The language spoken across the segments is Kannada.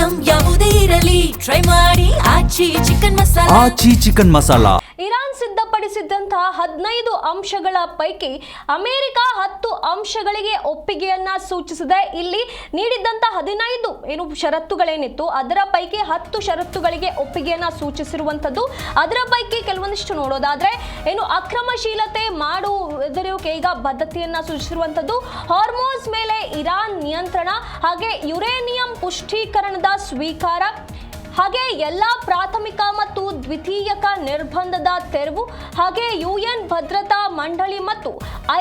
ಐಟಂ ಯಾವುದೇ ಇರಲಿ ಟ್ರೈ ಮಾಡಿ ಆಚಿ ಚಿಕನ್ ಮಸಾಲಾ. ಇರಾನ್ ಸಿದ್ಧಪಡಿಸಿದಂತಹ 15 ಅಂಶಗಳ ಪೈಕಿ ಅಮೆರಿಕ 10 ಅಂಶಗಳಿಗೆ ಒಪ್ಪಿಗೆಯನ್ನ ಸೂಚಿಸಿದೆ. ಇಲ್ಲಿ ನೀಡಿದಂತಹ 15 ಷರತ್ತುಗಳೇನಿತ್ತು ಅದರ ಪೈಕಿ 10 ಷರತ್ತುಗಳಿಗೆ ಒಪ್ಪಿಗೆಯನ್ನ ಸೂಚಿಸಿರುವಂತದ್ದು. ಅದರ ಪೈಕಿ ಕೆಲವೊಂದಿಷ್ಟು ನೋಡೋದಾದ್ರೆ ಅಕ್ರಮಶೀಲತೆ ಮಾಡುವುದಕ್ಕೆ ಈಗ ಬದ್ಧತೆಯನ್ನ ಸೂಚಿಸಿರುವಂತದ್ದು, ಹಾರ್ಮೋನ್ಸ್ ಮೇಲೆ ಇರಾನ್ ನಿಯಂತ್ರಣ, ಹಾಗೆ ಯುರೇನಿಯಂ ಪುಷ್ಟೀಕರಣದ ಸ್ವೀಕಾರ, ಹಾಗೆ ಎಲ್ಲ ಪ್ರಾಥಮಿಕ ಮತ್ತು ದ್ವಿತೀಯಕ ನಿರ್ಬಂಧದ ತೆರವು, ಹಾಗೆ UN ಭದ್ರತಾ ಮಂಡಳಿ ಮತ್ತು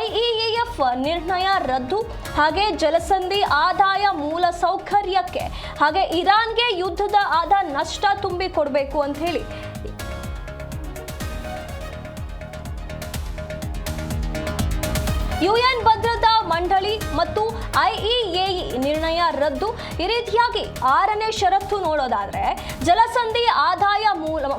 IAEF ನಿರ್ಣಯ ರದ್ದು, ಹಾಗೆ ಜಲಸಂಧಿ ಆದಾಯ ಮೂಲ ಸೌಕರ್ಯಕ್ಕೆ, ಹಾಗೆ ಇರಾನ್ಗೆ ಯುದ್ಧದ ಆದ ನಷ್ಟ ತುಂಬಿಕೊಡಬೇಕು ಅಂತ ಹೇಳಿ UN ಭದ್ರತಾ ಮಂಡಳಿ ಮತ್ತು IAEA ನಿರ್ಣಯ ರದ್ದು. ಈ ರೀತಿಯಾಗಿ 6ನೇ ಷರತ್ತು ನೋಡೋದಾದ್ರೆ ಜಲಸಂಧಿ ಆದಾಯ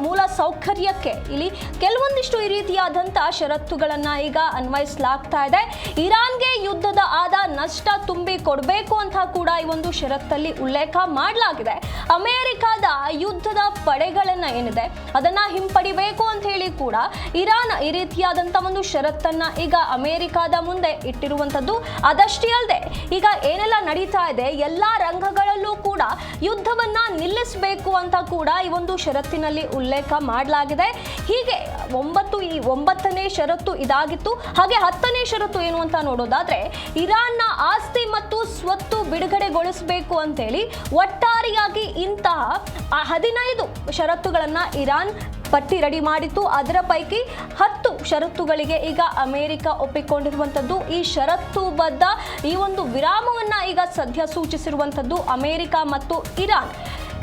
ಮೂಲ ಸೌಕರ್ಯಕ್ಕೆ ಇಲ್ಲಿ ಕೆಲವೊಂದಿಷ್ಟು ಈ ರೀತಿಯಾದಂತಹ ಷರತ್ತುಗಳನ್ನ ಈಗ ಅನ್ವಯಿಸಲಾಗ್ತಾ ಇದೆ. ಇರಾನ್ಗೆ ಯುದ್ಧದ ಆದ ನಷ್ಟ ತುಂಬಿ ಕೊಡಬೇಕು ಅಂತ ಕೂಡ ಈ ಒಂದು ಷರತ್ತಲ್ಲಿ ಉಲ್ಲೇಖ ಮಾಡಲಾಗಿದೆ. ಅಮೆರಿಕದ ಯುದ್ಧದ ಪಡೆಗಳನ್ನ ಏನಿದೆ ಅದನ್ನ ಹಿಂಪಡಿಬೇಕು ಅಂತ ಹೇಳಿ ಕೂಡ ಇರಾನ್ ಈ ರೀತಿಯಾದಂತಹ ಒಂದು ಷರತ್ತನ್ನ ಈಗ ಅಮೆರಿಕದ ಮುಂದೆ ಇಟ್ಟಿರುವಂತದ್ದು. ಅದಷ್ಟೇ ಅಲ್ಲದೆ ಈಗ ಏನೆಲ್ಲ ನಡೀತಾ ಇದೆ ಎಲ್ಲಾ ರಂಗಗಳಲ್ಲೂ ಕೂಡ ಯುದ್ಧವನ್ನ ನಿಲ್ಲಿಸಬೇಕು ಅಂತ ಕೂಡ ಈ ಒಂದು ಷರತ್ತಿನಲ್ಲಿ ಉಲ್ಲೇಖ ಮಾಡಲಾಗಿದೆ. ಹೀಗೆ 9ನೇ ಷರತ್ತು ಇದಾಗಿತ್ತು. ಹಾಗೆ 10ನೇ ಷರತ್ತು ಏನು ಅಂತ ನೋಡೋದಾದ್ರೆ ಇರಾನ್ನ ಆಸ್ತಿ ಮತ್ತು ಸ್ವತ್ತು ಬಿಡುಗಡೆಗೊಳಿಸಬೇಕು ಅಂತೇಳಿ ಒಟ್ಟಾರೆಯಾಗಿ ಇಂತಹ 15 ಷರತ್ತುಗಳನ್ನ ಇರಾನ್ ಪಟ್ಟಿ ರೆಡಿ ಮಾಡಿತ್ತು. ಅದರ ಪೈಕಿ 10 ಷರತ್ತುಗಳಿಗೆ ಈಗ ಅಮೆರಿಕ ಒಪ್ಪಿಕೊಂಡಿರುವಂತದ್ದು. ಈ ಷರತ್ತುಬದ್ಧ ಈ ಒಂದು ವಿರಾಮವನ್ನ ಈಗ ಸದ್ಯ ಸೂಚಿಸಿರುವಂತದ್ದು ಅಮೆರಿಕ ಮತ್ತು ಇರಾನ್.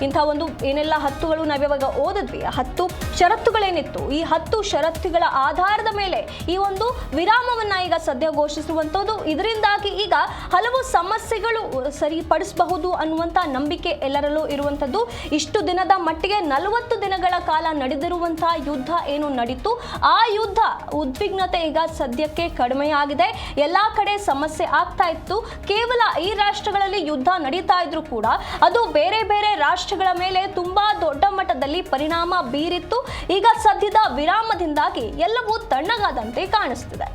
ಇಂಥ ಒಂದು ಏನೆಲ್ಲ 10ಗಳು ನಾವಿವಾಗ ಓದಿದ್ವಿ, 10 ಷರತ್ತುಗಳೇನಿತ್ತು ಈ 10 ಷರತ್ತುಗಳ ಆಧಾರದ ಮೇಲೆ ಈ ಒಂದು ವಿರಾಮವನ್ನ ಈಗ ಸದ್ಯ ಘೋಷಿಸುವಂಥದ್ದು. ಇದರಿಂದಾಗಿ ಈಗ ಹಲವು ಸಮಸ್ಯೆಗಳು ಸರಿಪಡಿಸಬಹುದು ಅನ್ನುವಂಥ ನಂಬಿಕೆ ಎಲ್ಲರಲ್ಲೂ ಇರುವಂಥದ್ದು. ಇಷ್ಟು ದಿನದ ಮಟ್ಟಿಗೆ 40 ದಿನಗಳ ಕಾಲ ನಡೆದಿರುವಂತಹ ಯುದ್ಧ ಏನು ನಡೀತು ಆ ಯುದ್ಧ ಉದ್ವಿಗ್ನತೆ ಈಗ ಸದ್ಯಕ್ಕೆ ಕಡಿಮೆಯಾಗಿದೆ. ಎಲ್ಲಾ ಕಡೆ ಸಮಸ್ಯೆ ಆಗ್ತಾ ಇತ್ತು. ಕೇವಲ ಈ ರಾಷ್ಟ್ರಗಳಲ್ಲಿ ಯುದ್ಧ ನಡೀತಾ ಇದ್ರು ಕೂಡ ಅದು ಬೇರೆ ಬೇರೆ ರಾಷ್ಟ್ರಗಳ ಮೇಲೆ ತುಂಬಾ ದೊಡ್ಡ ಮಟ್ಟದಲ್ಲಿ ಪರಿಣಾಮ ಬೀರಿತ್ತು. ಈಗ ಸದ್ಯದ ವಿರಾಮದಿಂದಾಗಿ ಎಲ್ಲವೂ ತಣ್ಣಗಾದಂತೆ ಕಾಣಿಸ್ತಿದೆ.